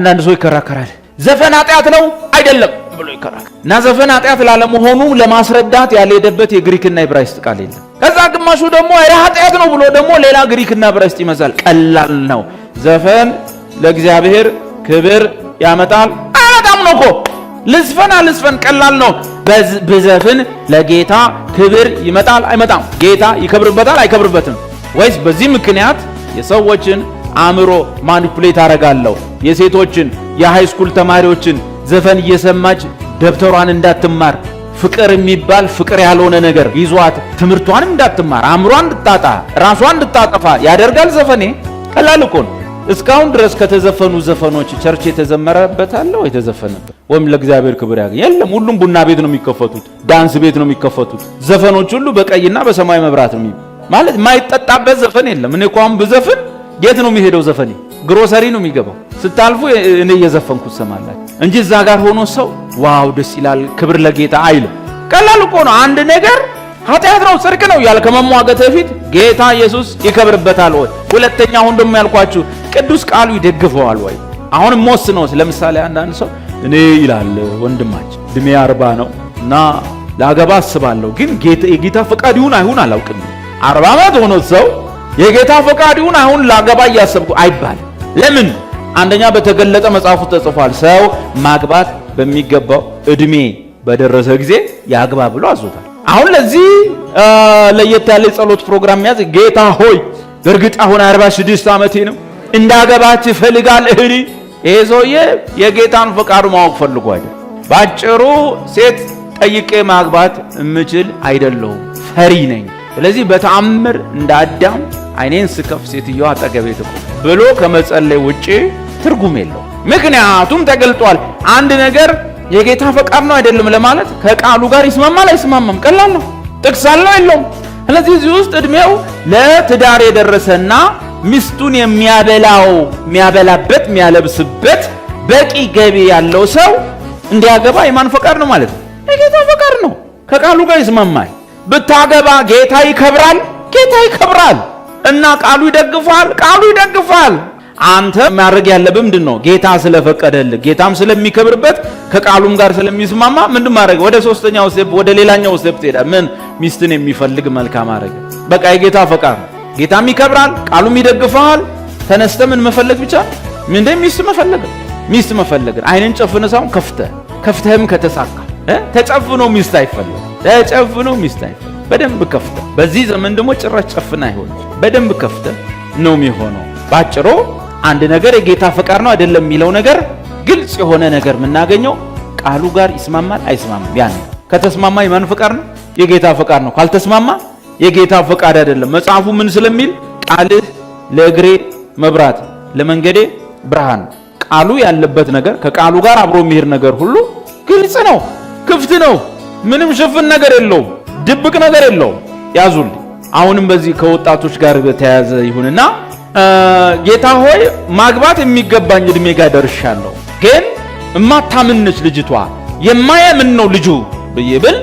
አንዳንድ ሰው ይከራከራል። ዘፈን ኃጢአት ነው አይደለም ብሎ ይከራከራል። እና ዘፈን ኃጢአት ላለመሆኑ ለማስረዳት ያልሄደበት የግሪክና ዕብራይስጥ ቃል የለም። ከዛ ግማሹ ደግሞ ኃጢአት ነው ብሎ ደግሞ ሌላ ግሪክና ዕብራይስጥ ይመዛል። ቀላል ነው። ዘፈን ለእግዚአብሔር ክብር ያመጣል አያመጣም ነው እኮ። ልዝፈን ቀላል ነው። በዘፈን ለጌታ ክብር ይመጣል አይመጣም? ጌታ ይከብርበታል አይከብርበትም? ወይስ በዚህ ምክንያት የሰዎችን አእምሮ ማኒፑሌት አረጋለሁ? የሴቶችን የሃይስኩል ተማሪዎችን ዘፈን እየሰማች ደብተሯን እንዳትማር ፍቅር የሚባል ፍቅር ያልሆነ ነገር ይዟት ትምህርቷን እንዳትማር አእምሯን እንድታጣ ራሷን እንድታጠፋ ያደርጋል ዘፈኔ። ቀላል እኮ ነው። እስካሁን ድረስ ከተዘፈኑ ዘፈኖች ቸርች የተዘመረበት አለ ወይ? የተዘፈነበት ወይም ለእግዚአብሔር ክብር ያገኝ የለም። ሁሉም ቡና ቤት ነው የሚከፈቱት፣ ዳንስ ቤት ነው የሚከፈቱት። ዘፈኖች ሁሉ በቀይና በሰማያዊ መብራት ነው ማለት የማይጠጣበት ዘፈን የለም። እኔ እንኳን ብዘፍን የት ነው የሚሄደው ዘፈኔ? ግሮሰሪ ነው የሚገባው። ስታልፉ እኔ እየዘፈንኩ ሰማላችሁ እንጂ እዛ ጋር ሆኖ ሰው ዋው ደስ ይላል ክብር ለጌታ አይልም። ቀላል እኮ ነው። አንድ ነገር ኃጢአት ነው ጽድቅ ነው ያልከ መሟገት በፊት ጌታ ኢየሱስ ይከብርበታል ወይ? ሁለተኛ አሁን ደግሞ ያልኳችሁ ቅዱስ ቃሉ ይደግፈዋል ወይ? አሁን ሞስነው ለምሳሌ አንዳንድ ሰው እኔ ይላል ወንድማችን እድሜ 40 ነው እና ላገባ አስባለሁ ግን የጌታ ፈቃድ ይሁን አይሁን አላውቅም። 40 ዓመት ሆኖ ሰው የጌታ ፈቃድ ይሁን አሁን ላገባ እያሰብኩ አይባልም። ለምን? አንደኛ በተገለጠ መጽሐፉ ተጽፏል። ሰው ማግባት በሚገባው እድሜ በደረሰ ጊዜ ያግባ ብሎ አዞታል። አሁን ለዚህ ለየት ያለ ጸሎት ፕሮግራም ያዝ። ጌታ ሆይ በእርግጥ አሁን 46 ዓመቴ ነው እንዳገባች ፈልጋል እህሊ። ይሄ ሰውዬ የጌታን ፈቃድ ማወቅ ፈልጎ አይደል። ባጭሩ ሴት ጠይቄ ማግባት እምችል አይደለሁም፣ ፈሪ ነኝ። ስለዚህ በተአምር እንዳዳም አይኔን ስከፍ ሴትዮዋ አጠገቤ ትቆም ብሎ ከመጸለይ ውጪ ትርጉም የለው። ምክንያቱም ተገልጧል። አንድ ነገር የጌታ ፈቃድ ነው አይደለም ለማለት ከቃሉ ጋር ይስማማል አይስማማም? ቀላል ነው። ጥቅስ አለው የለውም? ስለዚህ እዚህ ውስጥ እድሜው ለትዳር የደረሰና ሚስቱን የሚያበላበት የሚያለብስበት በቂ ገቢ ያለው ሰው እንዲያገባ የማን ፈቃድ ነው ማለት ነው? የጌታ ፈቃድ ነው። ከቃሉ ጋር ይስማማል። ብታገባ ጌታ ይከብራል፣ ጌታ ይከብራል እና ቃሉ ይደግፋል፣ ቃሉ ይደግፋል። አንተ ማድረግ ያለብህ ምንድን ነው? ጌታ ስለፈቀደልህ ጌታም ስለሚከብርበት ከቃሉም ጋር ስለሚስማማ ምንድን ማድረግ? ወደ ሶስተኛው ስቴፕ ወደ ሌላኛው ስቴፕ ትሄዳለህ። ምን? ሚስትን የሚፈልግ መልካም ማድረግ። በቃ የጌታ ፈቃድ ነው። ጌታም ይከብራል፣ ቃሉም ይደግፋል። ተነስተ ምን መፈለግ ብቻ ምን ሚስት መፈለግ አይንን ጨፍነ ሳይሆን ከፍተህም ከተሳካ ተጨፍኖ ሚስት አይፈልግ። ተጨፍኖ ሚስት አይፈልግ። በደንብ ከፍተ። በዚህ ዘመን ደግሞ ጭራሽ ጨፍና አይሆን። በደንብ ከፍተ ነው የሚሆነው። ባጭሩ አንድ ነገር የጌታ ፈቃድ ነው አይደለም የሚለው ነገር ግልጽ የሆነ ነገር የምናገኘው ቃሉ ጋር ይስማማል አይስማማም። ያን ከተስማማ የማን ፈቃድ ነው? የጌታ ፈቃድ ነው። ካልተስማማ የጌታ ፈቃድ አይደለም። መጽሐፉ ምን ስለሚል ቃልህ ለእግሬ መብራት ለመንገዴ ብርሃን። ቃሉ ያለበት ነገር ከቃሉ ጋር አብሮ የሚሄድ ነገር ሁሉ ግልጽ ነው፣ ክፍት ነው። ምንም ሽፍን ነገር የለውም፣ ድብቅ ነገር የለውም። ያዙልኝ። አሁንም በዚህ ከወጣቶች ጋር በተያያዘ ይሁንና ጌታ ሆይ ማግባት የሚገባኝ እድሜ ጋር ደርሻለሁ፣ ግን እማታምንች ልጅቷ የማያምን ነው ልጁ ብዬ ብል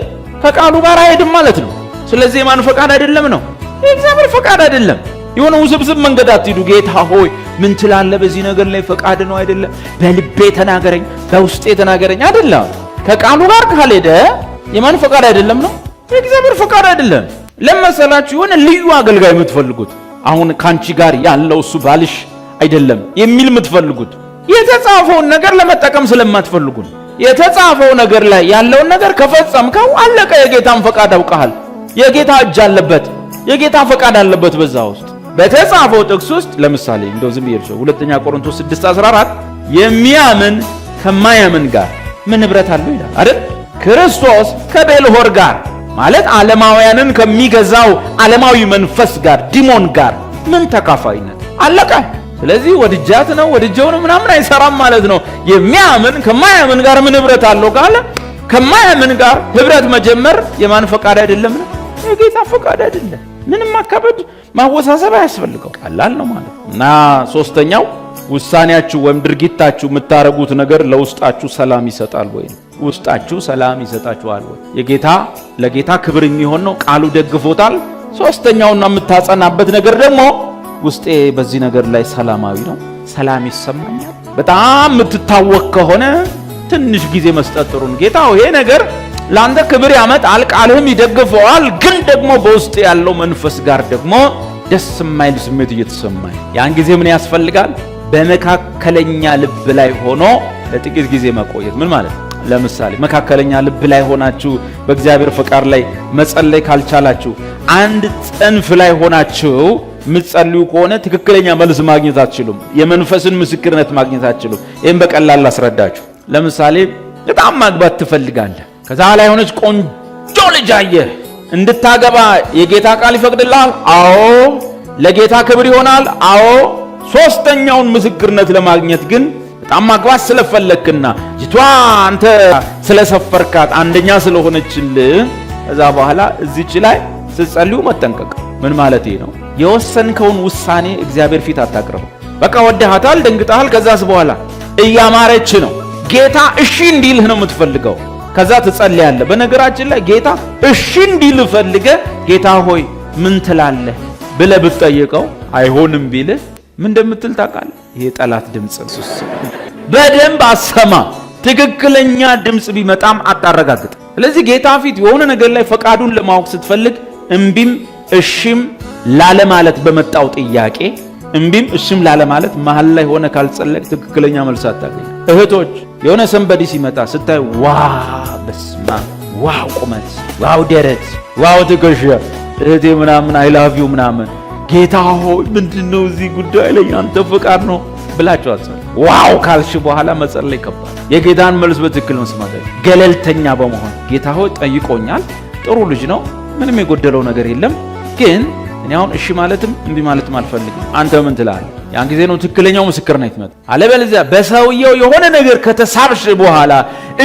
ከቃሉ ጋር አይሄድም ማለት ነው። ስለዚህ የማን ፈቃድ አይደለም ነው? የእግዚአብሔር ፈቃድ አይደለም። የሆነ ውስብስብ መንገድ አትሂዱ። ጌታ ሆይ ምን ትላለህ በዚህ ነገር ላይ? ፈቃድ ነው አይደለም? በልቤ ተናገረኝ፣ በውስጤ ተናገረኝ አይደለም። ከቃሉ ጋር ካልሄደ የማን ፈቃድ አይደለም ነው? የእግዚአብሔር ፈቃድ አይደለም። ለመሰላችሁ የሆነ ልዩ አገልጋይ የምትፈልጉት አሁን ካንቺ ጋር ያለው እሱ ባልሽ አይደለም የሚል የምትፈልጉት የተጻፈውን ነገር ለመጠቀም ስለማትፈልጉ ነው። የተጻፈው ነገር ላይ ያለውን ነገር ከፈጸምከው አለቀ። የጌታን ፈቃድ አውቀሃል። የጌታ እጅ አለበት፣ የጌታ ፈቃድ አለበት በዛ ውስጥ። በተጻፈው ጥቅስ ውስጥ ለምሳሌ እንደው ዝም ይርሾ 2 ቆሮንቶስ 6:14 የሚያምን ከማያምን ጋር ምን ህብረት አለው ይላል አይደል? ክርስቶስ ከቤልሆር ጋር ማለት ዓለማውያንን ከሚገዛው ዓለማዊ መንፈስ ጋር ዲሞን ጋር ምን ተካፋይነት አለቀ። ስለዚህ ወድጃት ነው ወድጀው ነው ምናምን አይሰራም ማለት ነው። የሚያምን ከማያምን ጋር ምን ህብረት አለው ካለ ከማያምን ጋር ህብረት መጀመር የማን ፈቃድ አይደለም ነው? የጌታ ፈቃድ አይደለም። ምንም ማከበድ ማወሳሰብ አያስፈልገው፣ ቀላል ነው ማለት ነው። እና ሶስተኛው ውሳኔያችሁ ወይም ድርጊታችሁ የምታረጉት ነገር ለውስጣችሁ ሰላም ይሰጣል ወይ? ውስጣችሁ ሰላም ይሰጣችኋል ወይ? ለጌታ ክብር የሚሆን ነው። ቃሉ ደግፎታል። ሶስተኛውና የምታጸናበት ነገር ደግሞ ውስጤ በዚህ ነገር ላይ ሰላማዊ ነው፣ ሰላም ይሰማኛል በጣም የምትታወቅ ከሆነ ትንሽ ጊዜ መስጠት ጥሩ ነው። ጌታ ይሄ ነገር ላንተ ክብር ያመጣል፣ ቃልህም ይደግፈዋል፣ ግን ደግሞ በውስጥ ያለው መንፈስ ጋር ደግሞ ደስ የማይል ስሜት እየተሰማኝ ያን ጊዜ ምን ያስፈልጋል? በመካከለኛ ልብ ላይ ሆኖ ለጥቂት ጊዜ መቆየት። ምን ማለት ነው? ለምሳሌ መካከለኛ ልብ ላይ ሆናችሁ በእግዚአብሔር ፈቃድ ላይ መጸለይ ካልቻላችሁ፣ አንድ ጽንፍ ላይ ሆናችሁ የምትጸልዩ ከሆነ ትክክለኛ መልስ ማግኘት አትችሉም። የመንፈስን ምስክርነት ማግኘት አትችሉም። ይህም በቀላል ላስረዳችሁ። ለምሳሌ በጣም ማግባት ትፈልጋለህ። ከዛ ላይ ሆነች ቆንጆ ልጅ አየህ። እንድታገባ የጌታ ቃል ይፈቅድልሃል? አዎ። ለጌታ ክብር ይሆናል? አዎ። ሶስተኛውን ምስክርነት ለማግኘት ግን በጣም ማግባት ስለፈለክና ጅቷ አንተ ስለሰፈርካት አንደኛ ስለሆነችልህ ከዛ በኋላ እዚች ላይ ስትጸልዩ መጠንቀቅ። ምን ማለት ነው? የወሰንከውን ውሳኔ እግዚአብሔር ፊት አታቅርበው። በቃ ወደሃታል፣ ደንግጠሃል። ከዛስ በኋላ እያማረች ነው። ጌታ እሺ እንዲልህ ነው የምትፈልገው። ከዛ ትጸልያለህ። በነገራችን ላይ ጌታ እሺ እንዲልህ ፈልገህ ጌታ ሆይ ምን ትላለህ ብለህ ብትጠይቀው አይሆንም ቢልህ ምን እንደምትል ታውቃለህ? ይሄ ጠላት ድምጽ ነው። በደንብ አሰማ። ትክክለኛ ድምጽ ቢመጣም አታረጋግጥ። ስለዚህ ጌታ ፊት የሆነ ነገር ላይ ፈቃዱን ለማወቅ ስትፈልግ እምቢም እሺም ላለ ማለት በመጣው ጥያቄ እምቢም እሺም ላለ ማለት መሃል ላይ ሆነ ካልጸለቅ ትክክለኛ መልስ አታገኝ። እህቶች የሆነ ሰንበዲ ሲመጣ ስታይ በስማ ዋው ቁመት፣ ዋው ደረት፣ ዋው ትከሻ፣ እህቴ ምናምን አይ ላቭ ዩ ምናምን ጌታ ሆይ ምንድነው እዚህ ጉዳይ ላይ ያንተ ፈቃድ ነው ብላችሁ አትጸልዩ። ዋው ካልሽ በኋላ መጸለይ ከባድ። የጌታን መልስ በትክክል መስማት ገለልተኛ በመሆን ጌታ ሆይ ጠይቆኛል፣ ጥሩ ልጅ ነው፣ ምንም የጎደለው ነገር የለም፣ ግን እኔ አሁን እሺ ማለትም እንቢ ማለትም አልፈልግም፣ አንተ ምን ትላለህ? ያን ጊዜ ነው ትክክለኛው ምስክርነት ይመጣ። አለበለዚያ በሰውየው የሆነ ነገር ከተሳብሽ በኋላ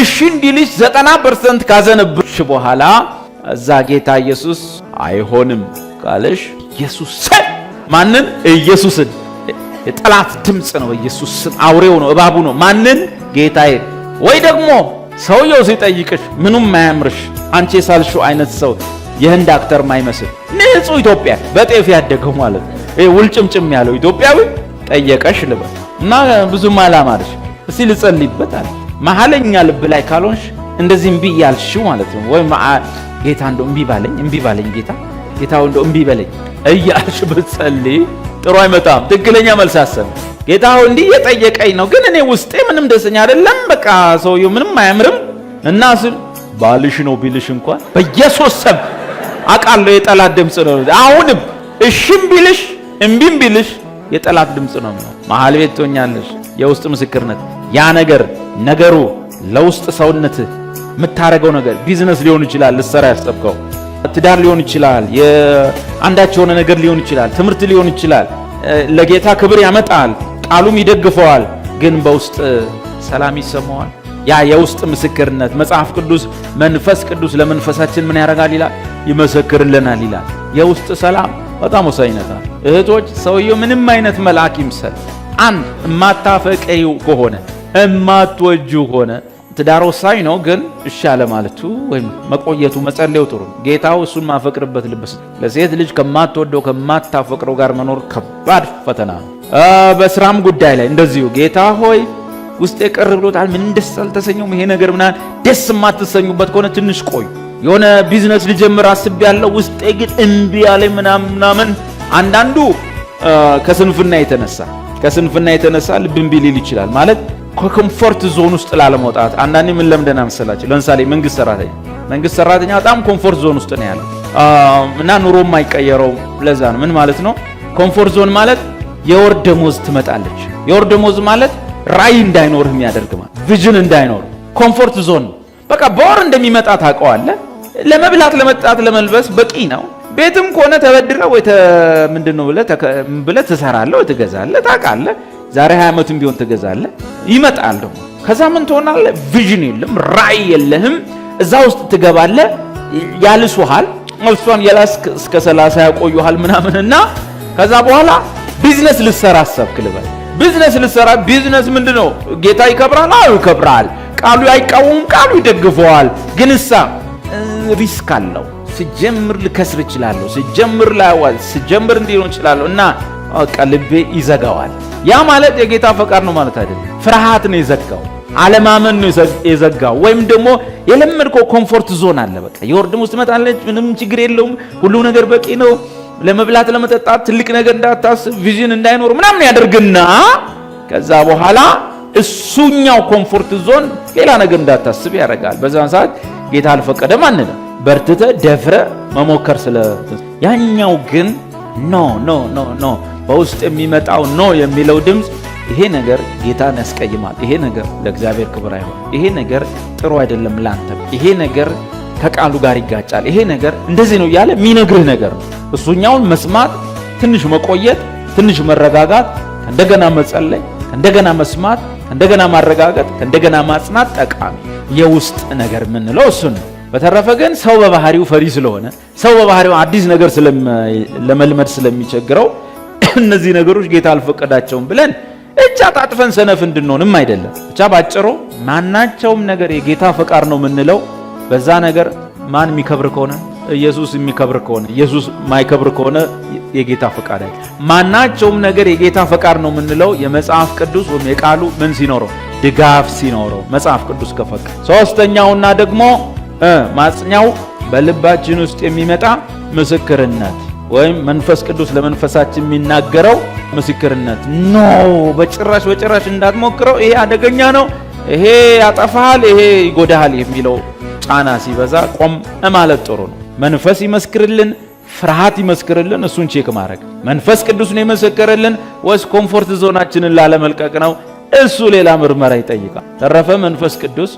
እሺ እንዲልሽ 90% ካዘነብሽ በኋላ እዛ ጌታ ኢየሱስ አይሆንም ካለሽ ኢየሱስ ማንን? ኢየሱስን። የጠላት ድምጽ ነው። ኢየሱስን አውሬው ነው፣ እባቡ ነው። ማንን? ጌታዬ። ወይ ደግሞ ሰውየው ሲጠይቅሽ ምኑም ማያምርሽ አንቺ የሳልሽው አይነት ሰው የህንድ አክተር ማይመስል ንጹህ ኢትዮጵያ በጤፍ ያደገው ማለት ነው ውልጭምጭም ያለው ኢትዮጵያዊ ጠየቀሽ ልበል እና ብዙም አላማርሽ እስቲ ልጸልይበት አለ። መሐለኛ ልብ ላይ ካልሆንሽ እንደዚህ እምቢ ያልሽው ማለት ነው። ወይ ጌታ እንደው እምቢ ባለኝ ጌታው እንደው እምቢ በለኝ እያልሽ ብትጸልይ ጥሩ አይመጣም። ትክክለኛ መልስ አሰብ። ጌታ ሆይ እንዲህ የጠየቀኝ ነው፣ ግን እኔ ውስጤ ምንም ደስተኛ አይደለም፣ በቃ ሰውየው ምንም አያምርም እና ስል ባልሽ ነው ቢልሽ እንኳን በኢየሱስ ስም አቃለው የጠላት ድምጽ ነው። አሁንም እሺም ቢልሽ እምቢም ቢልሽ የጠላት ድምጽ ነው። መሃል ቤት ትሆኛለሽ። የውስጥ ምስክርነት ያ ነገሩ ለውስጥ ሰውነት የምታረገው ነገር ቢዝነስ ሊሆን ይችላል፣ ልትሰራ ያሰብከው ትዳር ሊሆን ይችላል፣ የአንዳች የሆነ ነገር ሊሆን ይችላል፣ ትምህርት ሊሆን ይችላል። ለጌታ ክብር ያመጣል፣ ቃሉም ይደግፈዋል፣ ግን በውስጥ ሰላም ይሰማዋል። ያ የውስጥ ምስክርነት መጽሐፍ ቅዱስ መንፈስ ቅዱስ ለመንፈሳችን ምን ያደርጋል ይላል? ይመሰክርልናል ይላል። የውስጥ ሰላም በጣም ወሳኝነት አለ። እህቶች ሰውየው ምንም አይነት መልአክ ይምሰል አንድ እማታፈቀሪው ከሆነ እማትወጂው ከሆነ ትዳር ወሳኝ ነው፣ ግን እሺ አለ ማለቱ ወይም መቆየቱ መጸለዩ ጥሩ ነው። ጌታው እሱን ማፈቅርበት ልብስ። ለሴት ልጅ ከማትወደው ከማታፈቅረው ጋር መኖር ከባድ ፈተና ነው። በስራም ጉዳይ ላይ እንደዚሁ ጌታ ሆይ ውስጤ ቅር ብሎታል፣ ምን ደስ አልተሰኘውም፣ ይሄ ነገር ምናምን ደስ የማትሰኙበት ከሆነ ትንሽ ቆዩ። የሆነ ቢዝነስ ልጀምር አስቤያለሁ፣ ውስጤ ግን እምቢ ያለኝ ምናምን። አንዳንዱ ከስንፍና የተነሳ ልብ እምቢ ሊል ይችላል ማለት ከኮምፎርት ዞን ውስጥ ላለመውጣት። አንዳንዴ ምን ለምደና መሰላችሁ? ለምሳሌ መንግስት ሰራተኛ በጣም ኮምፎርት ዞን ውስጥ ነው ያለው እና ኑሮ የማይቀየረው ለዛ ነው። ምን ማለት ነው? ኮምፎርት ዞን ማለት የወር ደሞዝ ትመጣለች። የወር ደሞዝ ማለት ራዕይ እንዳይኖርህ የሚያደርግ ማለት ቪዥን እንዳይኖር ኮምፎርት ዞን ነው። በቃ በወር እንደሚመጣ ታውቀዋለህ። ለመብላት ለመጣት ለመልበስ በቂ ነው። ቤትም ከሆነ ተበድረህ ወይ ምንድነው ብለህ ትሰራለህ ወይ ትገዛለህ። ታውቃለህ ዛሬ 20 ዓመትም ቢሆን ትገዛለህ። ይመጣል ደግሞ ከዛ ምን ትሆናለህ? ቪዥን የለም፣ ራዕይ የለህም። እዛ ውስጥ ትገባለህ፣ ያልሱሃል። እሷን የላስክ እስከ 30 ያቆዩሃል ምናምንና ከዛ በኋላ ቢዝነስ ልትሰራ አሰብክ ልበል። ቢዝነስ ምንድነው? ጌታ ይከብራል። አዎ ይከብራል። ቃሉ አይቃወምም፣ ቃሉ ይደግፈዋል። ግን ሪስክ አለው። ሲጀምር ልከስር እችላለሁ፣ ሲጀምር ላይዋል፣ ሲጀምር እንዲሆን እችላለሁ እና ልቤ ይዘጋዋል። ያ ማለት የጌታ ፈቃድ ነው ማለት አይደለም። ፍርሃት ነው የዘጋው፣ አለማመን ነው የዘጋው። ወይም ደግሞ የለመድከው ኮምፎርት ዞን አለ። በቃ የወርድም ውስጥ መጣለች፣ ምንም ችግር የለውም፣ ሁሉ ነገር በቂ ነው፣ ለመብላት ለመጠጣት ትልቅ ነገር እንዳታስብ፣ ቪዥን እንዳይኖር ምናምን ያደርግና ከዛ በኋላ እሱኛው ኮምፎርት ዞን ሌላ ነገር እንዳታስብ ያደርጋል። በዛን ሰዓት ጌታ አልፈቀደም አንልም። በርትተ ደፍረ መሞከር ያኛው ግን ኖ በውስጥ የሚመጣው ኖ የሚለው ድምፅ ይሄ ነገር ጌታን ያስቀይማል፣ ይሄ ነገር ለእግዚአብሔር ክብር አይሆን፣ ይሄ ነገር ጥሩ አይደለም ላንተ፣ ይሄ ነገር ከቃሉ ጋር ይጋጫል፣ ይሄ ነገር እንደዚህ ነው እያለ የሚነግርህ ነገር ነው። እሱኛውን መስማት፣ ትንሽ መቆየት፣ ትንሽ መረጋጋት፣ እንደገና መጸለይ፣ እንደገና መስማት፣ እንደገና ማረጋገጥ፣ እንደገና ማጽናት ጠቃሚ የውስጥ ነገር የምንለው እሱ ነው። በተረፈ ግን ሰው በባህሪው ፈሪ ስለሆነ ሰው በባህሪው አዲስ ነገር ለመልመድ ስለሚቸግረው እነዚህ ነገሮች ጌታ አልፈቀዳቸውም ብለን እቻ ታጥፈን ሰነፍ እንድንሆንም አይደለም። ብቻ ባጭሩ ማናቸውም ነገር የጌታ ፈቃድ ነው የምንለው በዛ ነገር ማን የሚከብር ከሆነ ኢየሱስ የሚከብር ከሆነ ኢየሱስ ማይከብር ከሆነ የጌታ ፈቃድ አይደለም። ማናቸውም ነገር የጌታ ፈቃድ ነው የምንለው የመጽሐፍ ቅዱስ ወይም የቃሉ ምን ሲኖረው ድጋፍ ሲኖረው መጽሐፍ ቅዱስ ከፈቀደ። ሶስተኛውና ደግሞ ማጽኛው በልባችን ውስጥ የሚመጣ ምስክርነት ወይም መንፈስ ቅዱስ ለመንፈሳችን የሚናገረው ምስክርነት ነው። በጭራሽ እንዳትሞክረው፣ ይሄ አደገኛ ነው፣ ይሄ ያጠፋሃል፣ ይሄ ይጎዳሃል የሚለው ጫና ሲበዛ ቆም ማለት ጥሩ ነው። መንፈስ ይመስክርልን፣ ፍርሃት ይመስክርልን፣ እሱን ቼክ ማድረግ። መንፈስ ቅዱስ ነው የመሰከረልን ወይስ ኮምፎርት ዞናችንን ላለመልቀቅ ነው? እሱ ሌላ ምርመራ ይጠይቃል። ተረፈ መንፈስ ቅዱስ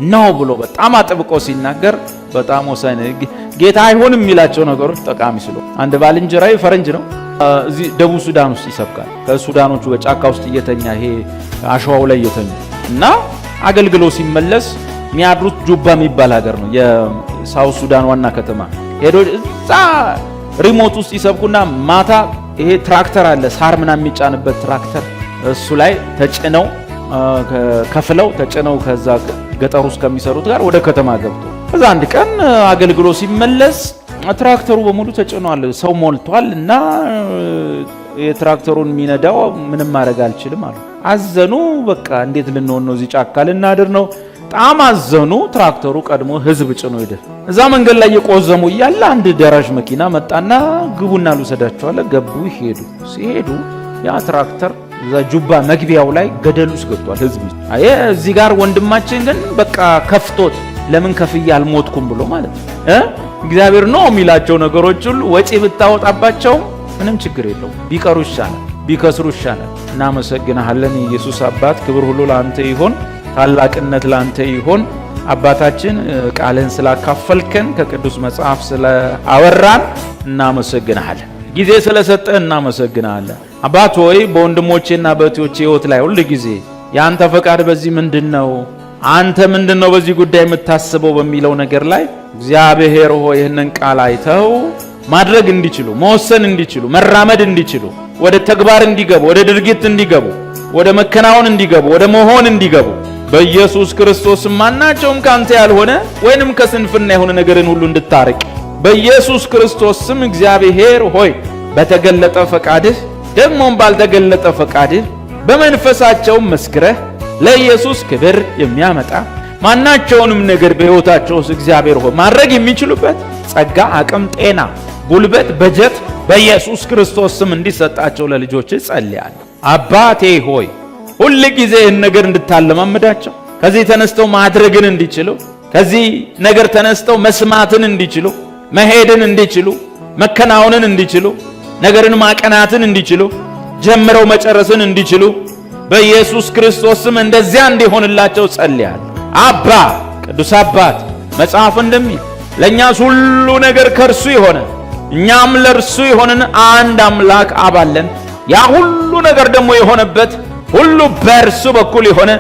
ነው ብሎ በጣም አጥብቆ ሲናገር በጣም ወሳኝ ነው። ጌታ አይሆንም የሚላቸው ነገሮች ጠቃሚ ስለሆነ አንድ ባልንጀራዬ ፈረንጅ ነው፣ እዚህ ደቡብ ሱዳን ውስጥ ይሰብካል። ከሱዳኖቹ በጫካ ውስጥ እየተኛ ይሄ አሸዋው ላይ እየተኙ እና አገልግሎ ሲመለስ የሚያድሩት ጁባ የሚባል ሀገር ነው፣ የሳውት ሱዳን ዋና ከተማ። ሄዶ እዛ ሪሞት ውስጥ ይሰብኩና ማታ ይሄ ትራክተር አለ፣ ሳር ምናምን የሚጫንበት ትራክተር፣ እሱ ላይ ተጭነው ከፍለው ተጭነው ከዛ ገጠር ውስጥ ከሚሰሩት ጋር ወደ ከተማ ገብቶ ከዛ አንድ ቀን አገልግሎ ሲመለስ ትራክተሩ በሙሉ ተጭኗል፣ ሰው ሞልቷል እና የትራክተሩን የሚነዳው ምንም ማድረግ አልችልም አሉ። አዘኑ። በቃ እንዴት ልንሆን ነው? እዚህ ጫካ ልናድር ነው? በጣም አዘኑ። ትራክተሩ ቀድሞ ህዝብ ጭኖ ሄደ። እዛ መንገድ ላይ የቆዘሙ እያለ አንድ ደራሽ መኪና መጣና ግቡና ልውሰዳቸዋለ። ገቡ። ሲሄዱ ያ ትራክተር እዛ ጁባ መግቢያው ላይ ገደል ውስጥ ገብቷል። ህዝብ እዚህ ጋር ወንድማችን ግን በቃ ከፍቶት ለምን ከፍዬ አልሞትኩም ብሎ ማለት ነው። እግዚአብሔር ነው የሚላቸው ነገሮች ሁሉ ወጪ ብታወጣባቸው ምንም ችግር የለውም፣ ቢቀሩ ይሻላል፣ ቢከስሩ ይሻላል። እናመሰግናለን ኢየሱስ አባት፣ ክብር ሁሉ ለአንተ ይሆን፣ ታላቅነት ለአንተ ይሆን። አባታችን ቃልህን ስላካፈልከን ከቅዱስ መጽሐፍ ስለአወራን እናመሰግናለን። ጊዜ ስለሰጠህ እናመሰግናለን። አባት ሆይ በወንድሞቼና በእህቶቼ ህይወት ላይ ሁሉ ጊዜ ያንተ ፈቃድ በዚህ ምንድነው? አንተ ምንድነው በዚህ ጉዳይ የምታስበው በሚለው ነገር ላይ እግዚአብሔር ሆይ ይህንን ቃል አይተው ማድረግ እንዲችሉ፣ መወሰን እንዲችሉ፣ መራመድ እንዲችሉ፣ ወደ ተግባር እንዲገቡ፣ ወደ ድርጊት እንዲገቡ፣ ወደ መከናወን እንዲገቡ፣ ወደ መሆን እንዲገቡ በኢየሱስ ክርስቶስ ማናቸውም ካንተ ያልሆነ ወይንም ከስንፍና የሆነ ነገርን ሁሉ እንድታርቅ በኢየሱስ ክርስቶስ ስም እግዚአብሔር ሆይ በተገለጠ ፈቃድህ ደግሞም ባልተገለጠ ፈቃድህ በመንፈሳቸው መስክረህ ለኢየሱስ ክብር የሚያመጣ ማናቸውንም ነገር በሕይወታቸው ውስጥ እግዚአብሔር ሆይ ማድረግ የሚችሉበት ጸጋ፣ አቅም፣ ጤና፣ ጉልበት፣ በጀት በኢየሱስ ክርስቶስ ስም እንዲሰጣቸው ለልጆች ጸልያለሁ። አባቴ ሆይ ሁል ጊዜ ይህን ነገር እንድታለማምዳቸው፣ ከዚህ ተነስተው ማድረግን እንዲችሉ፣ ከዚህ ነገር ተነስተው መስማትን እንዲችሉ፣ መሄድን እንዲችሉ፣ መከናወንን እንዲችሉ፣ ነገርን ማቀናትን እንዲችሉ፣ ጀምረው መጨረስን እንዲችሉ በኢየሱስ ክርስቶስ ስም እንደዚያ እንዲሆንላቸው ጸልያለሁ። አባ ቅዱስ አባት መጽሐፍ እንደሚል ለእኛስ ሁሉ ነገር ከእርሱ የሆነ እኛም ለእርሱ የሆንን አንድ አምላክ አብ አለን። ያ ሁሉ ነገር ደግሞ የሆነበት ሁሉ በእርሱ በኩል የሆነ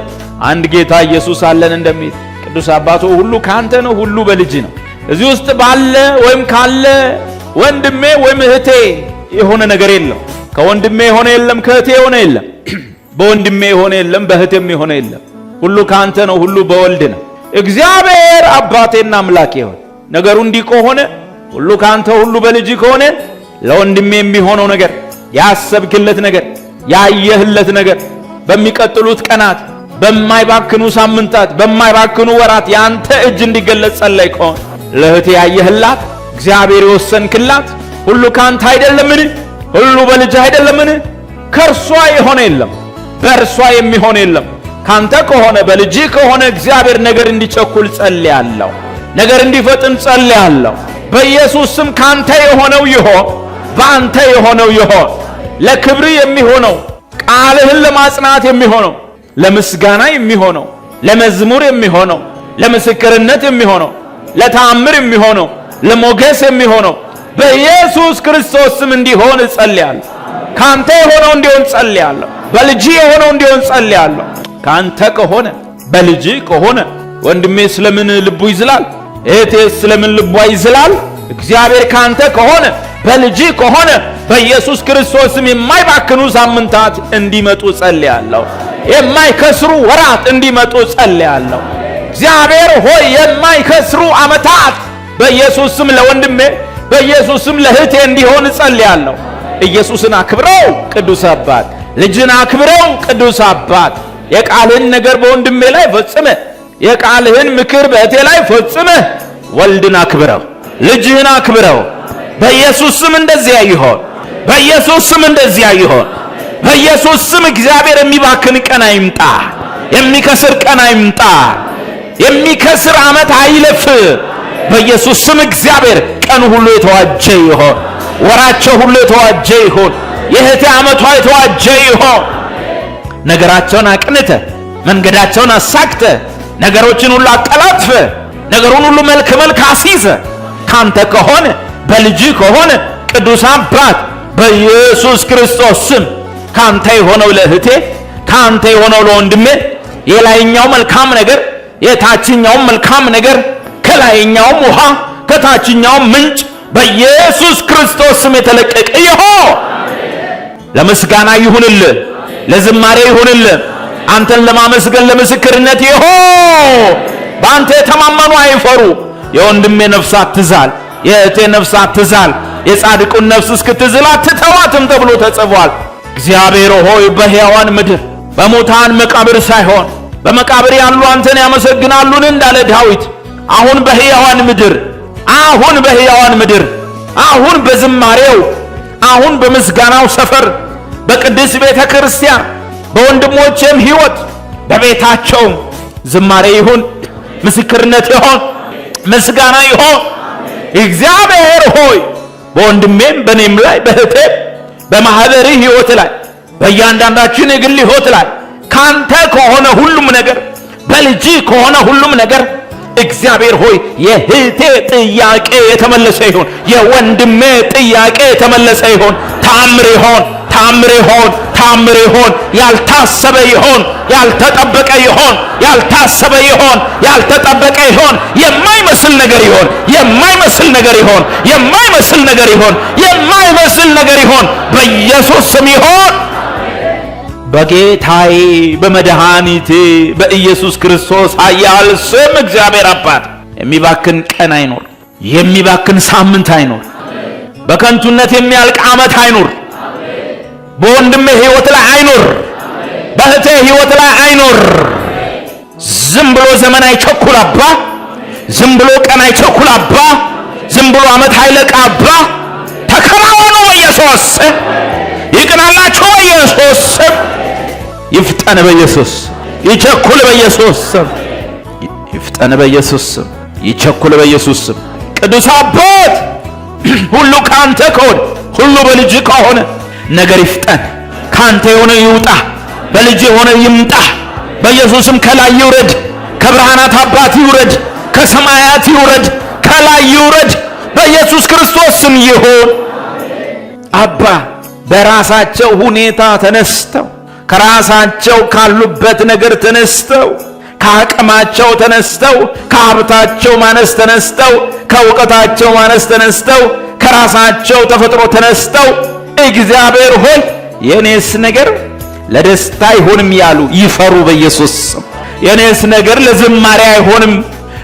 አንድ ጌታ ኢየሱስ አለን እንደሚል ቅዱስ አባቶ ሁሉ ካንተ ነው፣ ሁሉ በልጅ ነው። እዚህ ውስጥ ባለ ወይም ካለ ወንድሜ ወይም እህቴ የሆነ ነገር የለም። ከወንድሜ የሆነ የለም፣ ከእህቴ የሆነ የለም፣ በወንድሜ የሆነ የለም፣ በእህቴም የሆነ የለም። ሁሉ ካንተ ነው፣ ሁሉ በወልድ ነው። እግዚአብሔር አባቴና አምላኬ ሆይ ነገሩ እንዲህ ከሆነ ሁሉ ካንተ ሁሉ በልጅ ከሆነ ለወንድሜ የሚሆነው ነገር፣ ያሰብክለት ነገር፣ ያየህለት ነገር በሚቀጥሉት ቀናት፣ በማይባክኑ ሳምንታት፣ በማይባክኑ ወራት ያንተ እጅ እንዲገለጽ ጸለይ። ከሆነ ለእህቴ ያየህላት እግዚአብሔር የወሰንክላት ሁሉ ካንተ አይደለምን? ሁሉ በልጅ አይደለምን? ከእርሷ የሆነ የለም፣ በእርሷ የሚሆን የለም። ካንተ ከሆነ በልጅ ከሆነ እግዚአብሔር ነገር እንዲቸኩል ጸልያለሁ፣ ነገር እንዲፈጥን ጸልያለሁ። በኢየሱስ ስም ካንተ የሆነው ይሆን፣ በአንተ የሆነው ይሆን። ለክብር የሚሆነው ቃልህን ለማጽናት የሚሆነው ለምስጋና የሚሆነው ለመዝሙር የሚሆነው ለምስክርነት የሚሆነው ለተአምር የሚሆነው ለሞገስ የሚሆነው በኢየሱስ ክርስቶስ ስም እንዲሆን ጸልያለሁ። ካንተ የሆነው እንዲሆን ጸልያለሁ። በልጅ የሆነው እንዲሆን ጸልያለሁ። ካንተ ከሆነ በልጅ ከሆነ ወንድሜ ስለምን ልቡ ይዝላል? እህቴ ስለምን ልቧ ይዝላል? እግዚአብሔር ካንተ ከሆነ በልጅ ከሆነ በኢየሱስ ክርስቶስ ስም የማይባክኑ ሳምንታት እንዲመጡ ጸልያለሁ። የማይከስሩ ወራት እንዲመጡ ጸልያለሁ። እግዚአብሔር ሆይ የማይከስሩ ዓመታት በኢየሱስ ስም ለወንድሜ በኢየሱስ ስም ለእህቴ እንዲሆን ጸልያለሁ። ኢየሱስን አክብረው ቅዱስ አባት፣ ልጅን አክብረው ቅዱስ አባት። የቃልህን ነገር በወንድሜ ላይ ፈጽመ፣ የቃልህን ምክር በእህቴ ላይ ፈጽመ። ወልድን አክብረው፣ ልጅህን አክብረው። በኢየሱስ ስም እንደዚያ ይሆን። በኢየሱስ ስም እንደዚያ ይሆን። በኢየሱስ ስም እግዚአብሔር የሚባክን ቀን አይምጣ፣ የሚከስር ቀን አይምጣ፣ የሚከስር ዓመት አይለፍ። በኢየሱስ ስም እግዚአብሔር ቀኑ ሁሉ የተዋጀ ይሆን፣ ወራቸው ሁሉ የተዋጀ ይሆን፣ የእህቴ ዓመቷ የተዋጀ ይሆን። ነገራቸውን አቅንተ፣ መንገዳቸውን አሳክተ፣ ነገሮችን ሁሉ አቀላጥፈ፣ ነገሩን ሁሉ መልክ አስይዘ። ካንተ ከሆነ በልጅ ከሆነ ቅዱስ አባት በኢየሱስ ክርስቶስ ስም ካንተ የሆነው ለእህቴ፣ ካንተ የሆነው ለወንድሜ የላይኛው መልካም ነገር የታችኛው መልካም ነገር ከላይኛውም ውሃ ከታችኛውም ምንጭ በኢየሱስ ክርስቶስ ስም የተለቀቀ ይሆን። ለምስጋና ይሁንልህ፣ ለዝማሬ ይሁንልህ፣ አንተን ለማመስገን ለምስክርነት ይሆን። በአንተ የተማመኑ አይፈሩ። የወንድሜ ነፍስ አትዛል፣ የእህቴ ነፍስ አትዛል፣ የጻድቁን ነፍስ እስክትዝል አትተዋትም ተብሎ ተጽፏል። እግዚአብሔር ሆይ በሕያዋን ምድር በሙታን መቃብር ሳይሆን በመቃብር ያሉ አንተን ያመሰግናሉን እንዳለ ዳዊት አሁን በሕያዋን ምድር አሁን በሕያዋን ምድር አሁን በዝማሬው አሁን በምስጋናው ሰፈር በቅድስት ቤተ ክርስቲያን በወንድሞቼም ሕይወት በቤታቸው ዝማሬ ይሁን፣ ምስክርነት ይሁን፣ ምስጋና ይሁን። እግዚአብሔር ሆይ በወንድሜም በኔም ላይ በእህቴም በማህበሪ ሕይወት ላይ በእያንዳንዳችን የግል ሕይወት ላይ ካንተ ከሆነ ሁሉም ነገር በልጅ ከሆነ ሁሉም ነገር እግዚአብሔር ሆይ የእህቴ ጥያቄ የተመለሰ ይሁን፣ የወንድሜ ጥያቄ የተመለሰ ይሁን። ተአምር ይሁን፣ ተአምር ይሁን፣ ተአምር ይሁን። ያልታሰበ ይሁን፣ ያልተጠበቀ ይሁን፣ ያልታሰበ ይሁን፣ ያልተጠበቀ ይሁን። የማይመስል ነገር ይሁን፣ የማይመስል ነገር ይሁን፣ የማይመስል ነገር ይሁን፣ የማይመስል ነገር ይሁን። በኢየሱስ ስም ይሁን። በጌታዬ በመድኃኒቴ በኢየሱስ ክርስቶስ ኃያል ስም እግዚአብሔር አባት የሚባክን ቀን አይኖር፣ የሚባክን ሳምንት አይኖር፣ በከንቱነት የሚያልቅ ዓመት አይኖር፣ በወንድሜ ሕይወት ላይ አይኖር፣ በእህቴ ሕይወት ላይ አይኖር። ዝም ብሎ ዘመን አይቸኩል አባ፣ ዝም ብሎ ቀን አይቸኩል አባ፣ ዝም ብሎ ዓመት አይለቅ አባ። ተከናወኑ በኢየሱስ ስም፣ ይቅናላችሁ በኢየሱስ ስም። ይፍጠን በኢየሱስ፣ ይቸኩል በኢየሱስ ስም፣ ይፍጠን በኢየሱስ ስም፣ ይቸኩል በኢየሱስ ስም። ቅዱስ አባት ሁሉ ካንተ ከሆነ ሁሉ በልጅ ከሆነ ነገር ይፍጠን። ካንተ የሆነ ይውጣ፣ በልጅ የሆነ ይምጣ። በኢየሱስም ከላይ ይውረድ፣ ከብርሃናት አባት ይውረድ፣ ከሰማያት ይውረድ፣ ከላይ ይውረድ። በኢየሱስ ክርስቶስ ስም ይሁን። አባ በራሳቸው ሁኔታ ተነስተው ከራሳቸው ካሉበት ነገር ተነስተው ከአቅማቸው ተነስተው ከሀብታቸው ማነስ ተነስተው ከእውቀታቸው ማነስ ተነስተው ከራሳቸው ተፈጥሮ ተነስተው እግዚአብሔር ሆይ የኔስ ነገር ለደስታ አይሆንም ያሉ ይፈሩ በኢየሱስ ስም። የኔስ ነገር ለዝማሬ አይሆንም፣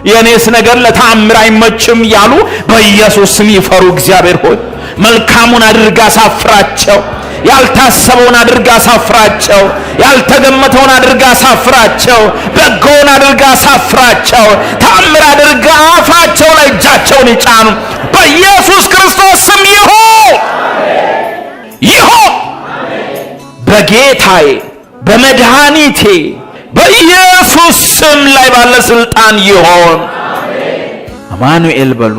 የኔስ ነገር ለተአምር አይመችም ያሉ በኢየሱስ ስም ይፈሩ። እግዚአብሔር ሆይ መልካሙን አድርጋ አሳፍራቸው፣ ያልታሰበውን አድርጋ አሳፍራቸው። ያልተገመተውን አድርጋ አሳፍራቸው። በጎውን አድርጋ አሳፍራቸው። ተአምር አድርጋ አፋቸው ላይ እጃቸውን ይጫኑ። በኢየሱስ ክርስቶስ ስም ይሁን ይሁን። በጌታዬ በመድኃኒቴ በኢየሱስ ስም ላይ ባለ ስልጣን ይሁን። አማኑኤል በሉ።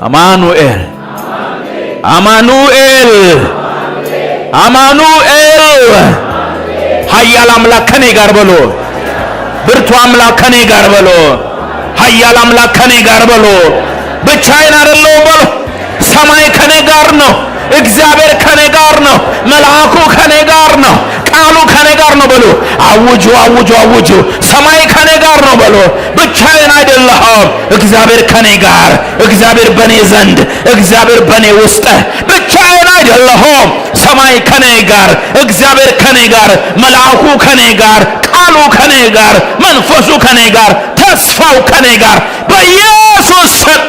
አማኑኤል አማኑኤል አማኑኤል። ኃያል አምላክ ከኔ ጋር በሉ። ብርቱ አምላክ ከኔ ጋር በሉ። ኃያል አምላክ ከኔ ጋር በሉ። ብቻዬን አይደለሁም በሉ። ሰማይ ከኔ ጋር ነው። እግዚአብሔር ከኔ ጋር ነው። መልአኩ ከኔ ጋር ነው። ቃሉ ከኔ ጋር ነው በሉ። አውጁ አውጁ አውጁ። ሰማይ ከኔ ጋር ነው በሉ። ብቻዬን አይደለሁም። እግዚአብሔር ከኔ ጋር፣ እግዚአብሔር በኔ ዘንድ፣ እግዚአብሔር በኔ ውስጥ። ብቻዬን አይደለሁም። ሰማይ ከኔ ጋር፣ እግዚአብሔር ከኔ ጋር፣ መልአኩ ከኔ ጋር፣ ቃሉ ከኔ ጋር፣ መንፈሱ ከኔ ጋር፣ ተስፋው ከኔ ጋር በኢየሱስ ስም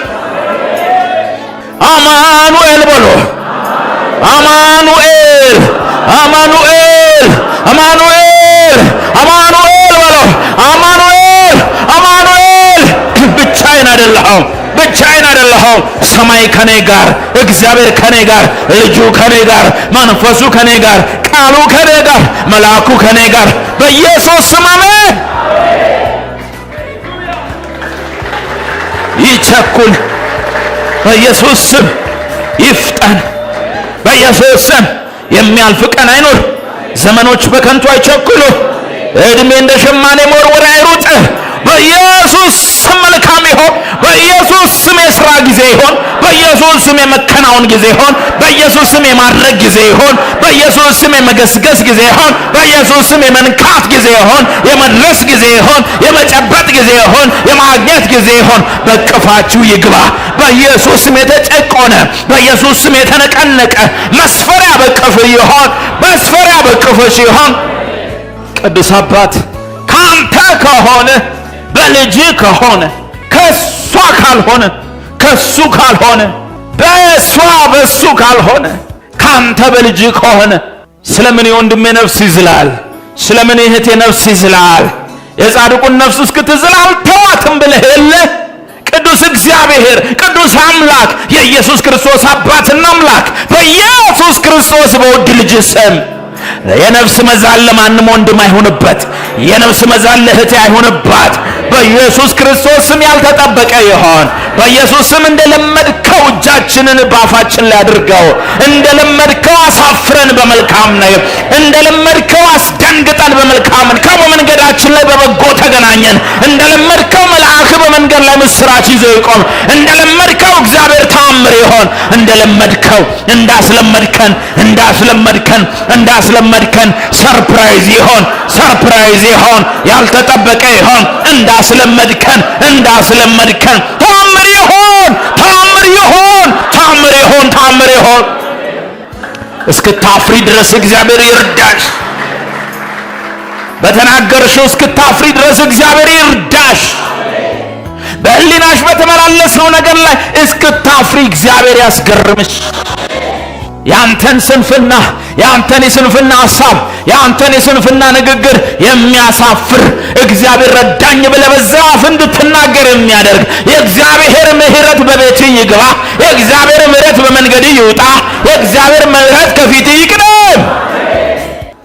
አማኑኤል በሉ። አማኑኤል አማኑኤል አማኑኤል አማኑኤል በሉ። አማኑኤል አማኑኤል። ብቻዬን አይደለሁም። ብቻዬን አይደለሁም። ሰማይ ከኔ ጋር፣ እግዚአብሔር ከኔ ጋር፣ ልጁ ከኔ ጋር፣ መንፈሱ ከኔ ጋር፣ ቃሉ ከኔ ጋር፣ መልአኩ ከኔ ጋር በኢየሱስ ስም አሜን። ይቸኩል በኢየሱስ ስም ይፍጠን። በኢየሱስ ስም የሚያልፍ ቀን አይኖር። ዘመኖች በከንቱ አይቸኩሉ። እድሜ እንደ ሸማኔ መወርወሪያ አይሩጥ። በኢየሱስ ስም መልካም ይሆን። በኢየሱስ ስም የሥራ ጊዜ ይሆን። በኢየሱስ ስም የመከናወን ጊዜ ይሆን። በኢየሱስ ስም የማድረግ ጊዜ ይሆን። በኢየሱስ ስም የመገስገስ ጊዜ ይሆን። በኢየሱስ ስም የመንካት ጊዜ ይሆን። የመድረስ ጊዜ ይሆን። የመጨበጥ ጊዜ ይሆን። የማግኘት ጊዜ ይሆን። በቅፋችሁ ይግባ። በኢየሱስ ስም የተጨቆነ፣ በኢየሱስ ስም የተነቀነቀ መስፈሪያ በቅፍ ይሆን። መስፈሪያ በቅፍሽ ይሆን። ቅዱስ አባት ካንተ ከሆነ በልጅ ከሆነ ከሷ ካልሆነ ከሱ ካልሆነ በሷ በሱ ካልሆነ ካንተ በልጅ ከሆነ ስለምን የወንድሜ ነፍስ ይዝላል? ስለምን የእህቴ ነፍስ ይዝላል? የጻድቁን ነፍስ እስክትዝል አልተዋትም ብለህ የለ? ቅዱስ እግዚአብሔር ቅዱስ አምላክ የኢየሱስ ክርስቶስ አባትና አምላክ በኢየሱስ ክርስቶስ በውድ ልጅ ስም የነፍስ መዛል ለማንም ወንድም አይሆንበት። የነፍስ መዛል ለእህቴ አይሆንባት። በኢየሱስ ክርስቶስ ስም ያልተጠበቀ ይሆን። በኢየሱስ ስም እንደለመድከው እጃችንን ባፋችን ላይ አድርገው። እንደለመድከው አሳፍረን በመልካም ነገር፣ እንደለመድከው አስደንግጠን በመልካም በመንገዳችን ላይ በበጎ ተገናኘን። እንደለመድከው መልአክ በመንገድ ላይ ምስራች ይዞ ይቆም። እንደለመድከው እግዚአብሔር ተአምር ይሆን። እንደለመድከው እንዳስለመድከን ሰርፕራይዝ ይሆን። ሰርፕራይዝ ይሆን። ያልተጠበቀ ይሆን። እንዳስለመድከን ተአምር ይሆን። ተአምር ይሆን። ተአምር ይሆን። ተአምር ይሆን። እስክታፍሪ ድረስ እግዚአብሔር ይርዳሽ። በተናገርሽው እስክታፍሪ ድረስ እግዚአብሔር ይርዳሽ። በህሊናሽ በተመላለስነው ነገር ላይ እስክታፍሪ እግዚአብሔር ያስገርምሽ። ያንተን ስንፍና፣ ያንተን የስንፍና ሐሳብ፣ ያንተን የስንፍና ንግግር የሚያሳፍር እግዚአብሔር ረዳኝ ብለህ በዛው አፍ እንድትናገር የሚያደርግ የእግዚአብሔር ምሕረት በቤት ይግባ። የእግዚአብሔር ምሕረት በመንገድ ይውጣ። የእግዚአብሔር ምሕረት ከፊት ይቅደም።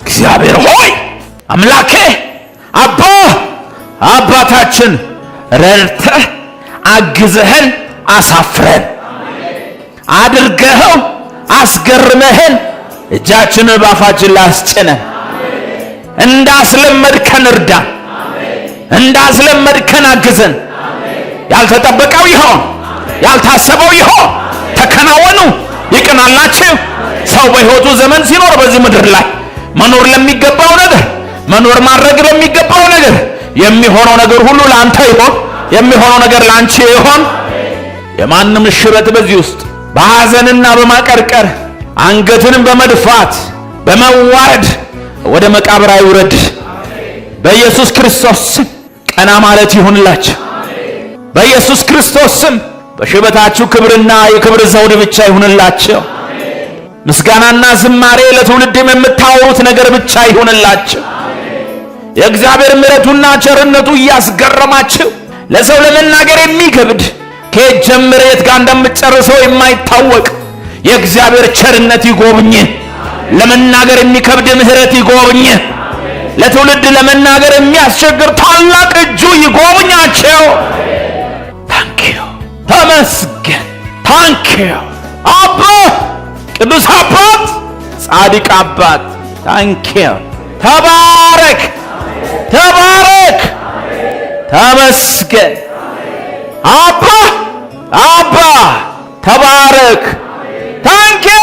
እግዚአብሔር ሆይ አምላኬ አባታችን ረድተህ አግዘህን አሳፍረን አድርገኸው አስገርመህን እጃችንን ባፋችን ላይ አስጭነን። እንዳስለመድከን እርዳን። እንዳስለመድከን አግዘን። ያልተጠበቀው ይሆን፣ ያልታሰበው ይሆን። ተከናወኑ። ይቅናላችሁ። ሰው በሕይወቱ ዘመን ሲኖር በዚህ ምድር ላይ መኖር ለሚገባው ነገር፣ መኖር ማድረግ ለሚገባው ነገር የሚሆነው ነገር ሁሉ ለአንተ ይሆን። የሚሆነው ነገር ለአንቺ ይሆን። የማንም ሽበት በዚህ ውስጥ በሐዘንና በማቀርቀር አንገትንም በመድፋት በመዋረድ ወደ መቃብር አይውረድ። በኢየሱስ ክርስቶስ ስም ቀና ማለት ይሁንላችሁ። በኢየሱስ ክርስቶስ ስም በሽበታችሁ ክብርና የክብር ዘውድ ብቻ ይሁንላችሁ። ምስጋናና ዝማሬ ለትውልድም የምታወሩት ነገር ብቻ ይሁንላችሁ። የእግዚአብሔር ምሕረቱና ቸርነቱ እያስገረማችሁ ለሰው ለመናገር የሚከብድ ከየት ጀምረህ የት ጋር እንደምትጨርሰው የማይታወቅ የእግዚአብሔር ቸርነት ይጎብኝ። ለመናገር የሚከብድ ምሕረት ይጎብኝ። ለትውልድ ለመናገር የሚያስቸግር ታላቅ እጁ ይጎብኛቸው። ታንኪዩ ተመስገን። ታንኪዩ አባ ቅዱስ አባት ጻድቅ አባት ታንኪዩ። ተባረክ ተባረክ ተመስገን። አባ አባ ተባረክ። ታንኪዩ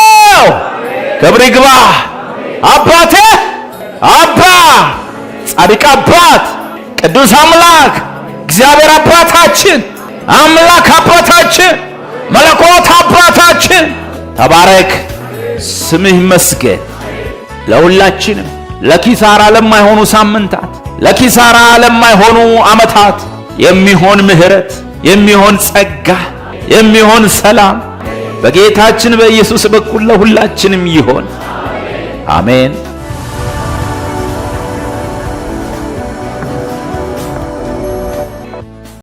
ክብር ይግባ አባቴ አባ ጻድቅ አባት ቅዱስ አምላክ እግዚአብሔር አባታችን አምላክ አባታችን መለኮት አባታችን ተባረክ። ስምህ ይመስገን። ለሁላችንም ለኪሳራ ለማይሆኑ ሳምንታት፣ ለኪሳራ ለማይሆኑ ዓመታት የሚሆን ምሕረት፣ የሚሆን ጸጋ፣ የሚሆን ሰላም በጌታችን በኢየሱስ በኩል ለሁላችንም ይሆን። አሜን።